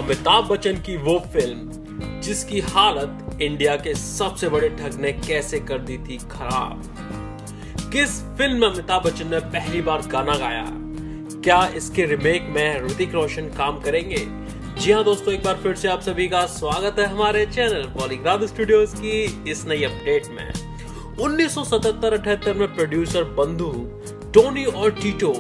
अमिताभ बच्चन की वो फिल्म जिसकी हालत इंडिया के सबसे बड़े ठग ने कैसे कर दी थी खराब। किस फिल्म में अमिताभ बच्चन ने पहली बार गाना गाया? क्या इसके रिमेक में ऋतिक रोशन काम करेंगे? जी हाँ दोस्तों, एक बार फिर से आप सभी का स्वागत है हमारे चैनल पॉलीग्राफ स्टूडियोज की इस नई अपडेट में। 1977-78 में प्रोड्यूसर बंधु, टोनी और टीटो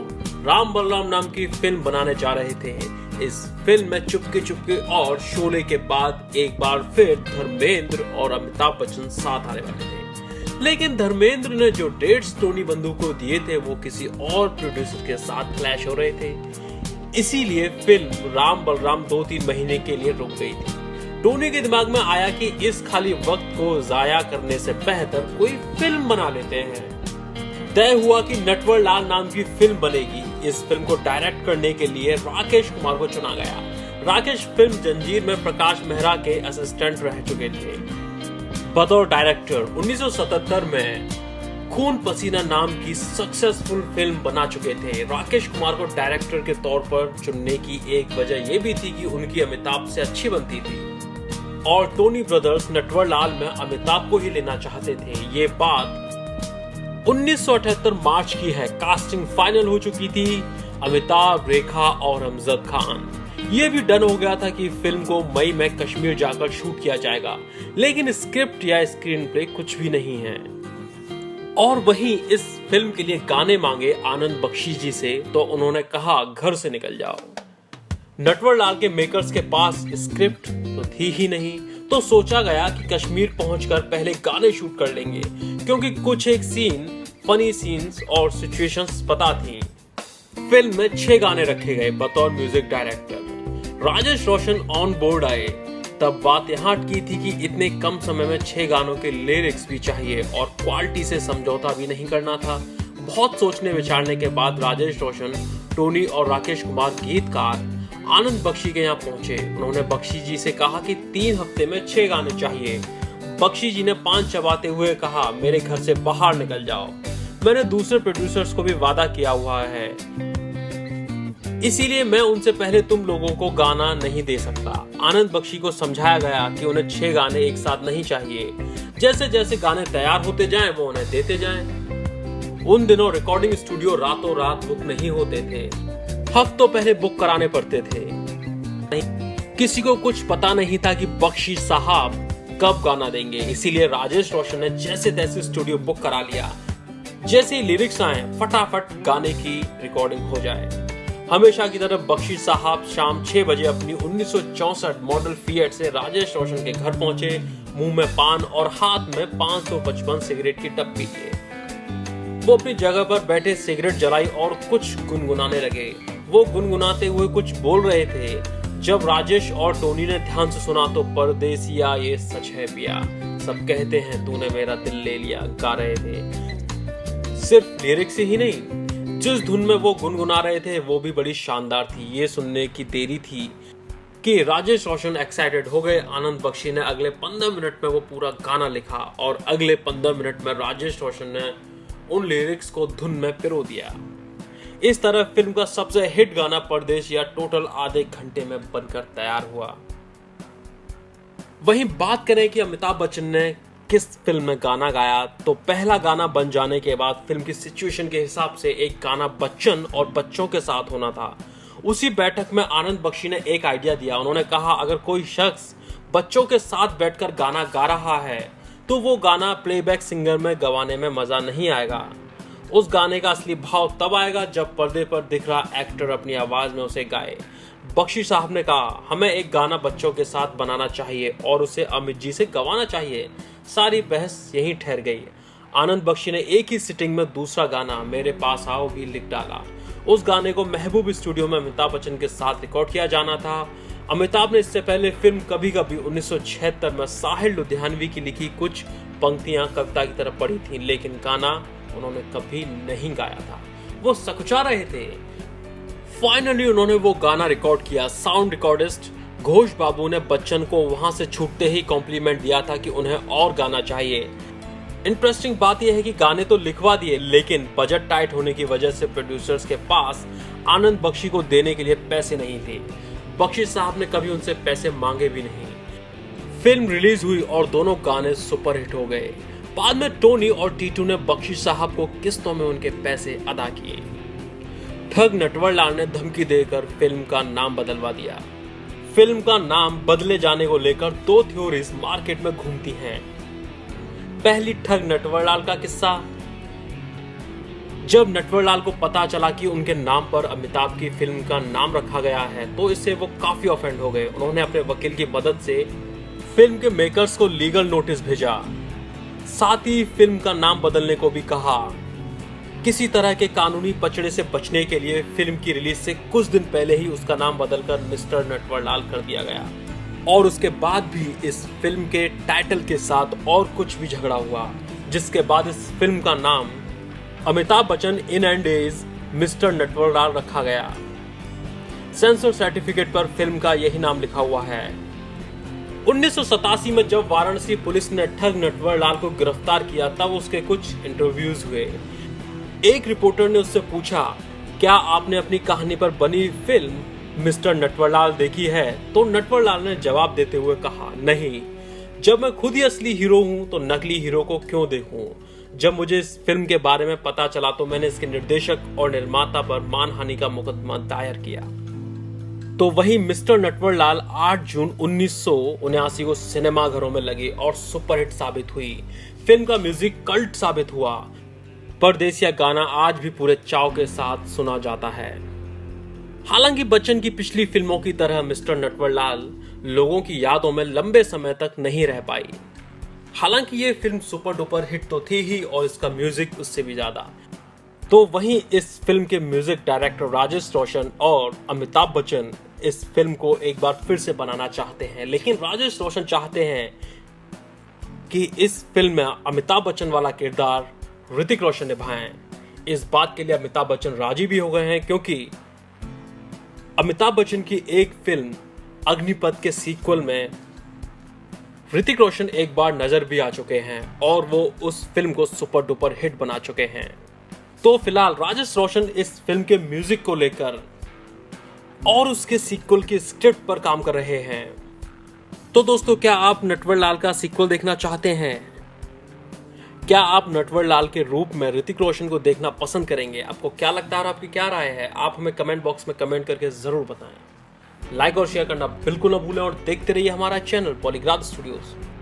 राम बलराम नाम की फिल्म बनाने जा रहे थे। इस फिल्म में चुपके चुपके और शोले के बाद एक बार फिर धर्मेंद्र और अमिताभ बच्चन साथ आने वाले थे, लेकिन धर्मेंद्र ने जो डेट्स टोनी बंधु को दिए थे वो किसी और प्रोड्यूसर के साथ क्लैश हो रहे थे। इसीलिए फिल्म राम बलराम 2-3 महीने के लिए रुक गई थी। टोनी के दिमाग में आया कि इस खाली वक्त को जाया करने से बेहतर कोई फिल्म बना लेते हैं। तय हुआ कि नटवर लाल नाम की फिल्म बनेगी। इस फिल्म को डायरेक्ट करने के लिए राकेश कुमार को चुना गया। राकेश फिल्म जंजीर में प्रकाश मेहरा के असिस्टेंट रह चुके थे। बतौर डायरेक्टर 1977 में खून पसीना नाम की सक्सेसफुल फिल्म बना चुके थे। राकेश कुमार को डायरेक्टर के तौर पर चुनने की एक वजह यह भी थी कि उनकी अमिताभ से अच्छी बनती थी और टोनी ब्रदर्स नटवर लाल में अमिताभ को ही लेना चाहते थे। ये बात 1978 मार्च की है। कास्टिंग फाइनल हो चुकी थी। अमिताभ, रेखा और अमजद खान। ये भी डन हो गया था कि फिल्म को मई में कश्मीर जाकर शूट किया जाएगा, लेकिन स्क्रिप्ट या स्क्रीन प्ले कुछ भी नहीं है। और वहीं इस फिल्म के लिए गाने मांगे आनंद बख्शी जी से तो उन्होंने कहा घर से निकल जाओ। नटवर लाल के मेकर्स के पास स्क्रिप्ट तो थी ही नहीं, तो सोचा गया कि कश्मीर पहुंचकर पहले गाने शूट कर लेंगे, क्योंकि कुछ एक सीन, फनी सीन्स और सिचुएशंस पता थी। फिल्म में 6 गाने रखे गए बतौर music director. Rajesh Roshan on board आए। तब बात यहाँ की थी कि इतने कम समय में 6 गानों के लिरिक्स भी चाहिए और क्वालिटी से समझौता भी नहीं करना था। बहुत सोचने विचारने के बाद राजेश रोशन, टोनी और राकेश कुमार गीतकार आनंद बख्शी के यहाँ पहुंचे। उन्होंने बख्शी जी से कहा कि 3 हफ्ते में 6 गाने चाहिए। बख्शी जी ने 5 चबाते हुए कहा, मेरे घर से बाहर निकल जाओ, मैंने दूसरे प्रोड्यूसर्स को भी वादा किया हुआ है, इसीलिए मैं उनसे पहले तुम लोगों को गाना नहीं दे सकता। आनंद बख्शी को समझाया गया कि उन्हें 6 गाने एक साथ नहीं चाहिए। जैसे जैसे गाने तैयार होते जाएं वो उन्हें देते जाएं। उन दिनों रिकॉर्डिंग स्टूडियो रातों रात बुक नहीं होते थे, हफ्तों पहले बुक कराने पड़ते थे। किसी को कुछ पता नहीं था कि बख्शी साहब कब गाना देंगे, इसीलिए राजेश रोशन ने जैसे तैसे स्टूडियो बुक करा लिया। जैसे ही लिरिक्स आए फटाफट गाने की रिकॉर्डिंग हो जाए। हमेशा की तरह बख्शी साहब शाम 6 बजे अपनी 1964 मॉडल फिएट से राजेश रोशन के घर पहुंचे। मुंह में पान और हाथ में 555 सिगरेट की टप्पी लिए। वो अपनी जगह पर बैठे सिगरेट जलाई और कुछ गुनगुनाने लगे। वो गुनगुनाते हुए कुछ बोल रहे थे। जब राजेश और टोनी ने ध्यान से सुना तो परदेसिया ये सच है पिया, सब कहते हैं तूने मेरा दिल ले लिया गा रहे थे। सिर्फ लिरिक्स ही नहीं, जिस धुन में वो गुनगुना रहे थे वो भी बड़ी शानदार थी। ये सुनने की देरी थी कि राजेश रोशन एक्साइटेड हो गए। आनंद बख्शी ने अगले 15 मिनट में वो पूरा गाना लिखा और अगले 15 मिनट में राजेश रोशन ने उन लिरिक्स को धुन में पिरो दिया। इस तरह फिल्म का सबसे हिट गाना परदेश या टोटल आधे घंटे में बनकर तैयार हुआ। वहीं बात करें कि अमिताभ बच्चन ने किस फिल्म में गाना गाया, तो पहला गाना बन जाने के बाद फिल्म की सिचुएशन के हिसाब से एक गाना बच्चन और बच्चों के साथ होना था। उसी बैठक में आनंद बख्शी ने एक आइडिया दिया। उन्होंने कहा, अगर कोई शख्स बच्चों के साथ बैठकर गाना गा रहा है तो वो गाना प्लेबैक सिंगर में गवाने में मजा नहीं आएगा। उस गाने का असली भाव तब आएगा जब पर्दे पर दिख रहा एक्टर अपनी आवाज में उसे गाए। बख्शी साहब ने कहा, हमें एक गाना बच्चों के साथ बनाना चाहिए और उसे अमित जी से गवाना चाहिए। सारी बहस यहीं ठहर गई। आनंद बख्शी ने एक ही सिटिंग में दूसरा गाना मेरे पास आओ भी लिख डाला। उस गाने को महबूब स्टूडियो में अमिताभ बच्चन के साथ रिकॉर्ड किया जाना था। अमिताभ ने इससे पहले फिल्म कभी कभी 1976 में साहिल लुधियानवी की लिखी कुछ पंक्तियां कविता की तरह पढ़ी थी, लेकिन गाना उन्होंने कभी नहीं गाया था। वो सकुचा रहे थे। फाइनली उन्होंने वो गाना रिकॉर्ड किया। साउंड रिकॉर्डिस्ट घोष बाबू ने बच्चन को वहां से छूटते ही कॉम्प्लीमेंट दिया था कि उन्हें और गाना चाहिए। इंटरेस्टिंग बात यह है कि गाने तो लिखवा दिए, लेकिन बजट टाइट होने की वजह से प्रोड्यूसर्स के पास आनंद बख्शी को देने के लिए पैसे नहीं थे। बख्शी साहब ने कभी उनसे पैसे मांगे भी नहीं। फिल्म रिलीज हुई और दोनों गाने सुपरहिट हो गए। बाद में टोनी और टीटू ने बख्शी साहब को किस्तों में उनके पैसे अदा किए। ठग नटवरलाल ने धमकी देकर फिल्म का नाम बदलवा दिया। फिल्म का नाम बदले जाने को लेकर दो थ्योरीज मार्केट में घूमती हैं। पहली, ठग नटवरलाल का किस्सा। जब नटवरलाल को पता चला कि उनके नाम पर अमिताभ की फिल्म का नाम रखा गया है तो इससे वो काफी ऑफेंड हो गए। उन्होंने अपने वकील की मदद से फिल्म के मेकर्स को लीगल नोटिस भेजा। साथ ही फिल्म का नाम बदलने को भी कहा। किसी तरह के कानूनी पचड़े से बचने के लिए फिल्म की रिलीज से कुछ दिन पहले ही उसका नाम बदलकर मिस्टर नटवरलाल कर दिया गया। और उसके बाद भी इस फिल्म के टाइटल के साथ और कुछ भी झगड़ा हुआ, जिसके बाद इस फिल्म का नाम Amitabh Bachchan in and days mister Natwarlal रखा गया। सेंसर सर्टिफिकेट पर फिल्म का यही नाम लिखा हुआ है। 1987 में जब वाराणसी पुलिस ने ठग नटवरलाल को गिरफ्तार किया तब उसके कुछ इंटरव्यूज हुए। एक रिपोर्टर ने उससे पूछा, क्या आपने अपनी कहानी पर बनी फिल्म मिस्टर नटवरलाल देखी है? तो नटवरलाल ने जवाब देते हुए कहा, नहीं, जब मैं खुद ही असली हीरो हूं तो नकली हीरो को क्यों देखूं? जब मुझे इस फिल्म के बारे में पता चला तो मैंने इसके निर्देशक और निर्माता पर मानहानि का मुकदमा दायर किया। तो वही मिस्टर नटवरलाल 8 जून 1979 को सिनेमाघरों में लगी और सुपरहिट साबित हुई। फिल्म का म्यूजिक कल्ट साबित हुआ। परदेसिया गाना आज भी पूरे चाव के साथ सुना जाता है। हालांकि बच्चन की पिछली फिल्मों की तरह मिस्टर नटवरलाल लोगों की यादों में लंबे समय तक नहीं रह पाई। हालांकि ये फिल्म सुपर डुपर हिट तो थी ही और इसका म्यूजिक उससे भी ज्यादा। तो वहीं इस फिल्म के म्यूजिक डायरेक्टर राजेश रोशन और अमिताभ बच्चन इस फिल्म को एक बार फिर से बनाना चाहते हैं, लेकिन राजेश रोशन चाहते हैं कि इस फिल्म में अमिताभ बच्चन वाला किरदार ऋतिक रोशन निभाएं। इस बात के लिए अमिताभ बच्चन राजी भी हो गए हैं, क्योंकि अमिताभ बच्चन की एक फिल्म अग्निपथ के सीक्वल में ऋतिक रोशन एक बार नजर भी आ चुके हैं और वो उस फिल्म को सुपर डुपर हिट बना चुके हैं। तो फिलहाल राजेश रोशन इस फिल्म के म्यूजिक को लेकर और उसके सीक्वल की स्क्रिप्ट पर काम कर रहे हैं। तो दोस्तों, क्या आप नटवरलाल का सीक्वल देखना चाहते हैं? क्या आप नटवरलाल के रूप में ऋतिक रोशन को देखना पसंद करेंगे? आपको क्या लगता है और आपकी क्या राय है? आप हमें कमेंट बॉक्स में कमेंट करके जरूर बताएं। लाइक और शेयर करना बिल्कुल न भूलें और देखते रहिए हमारा चैनल पॉलीग्राफ स्टूडियोज।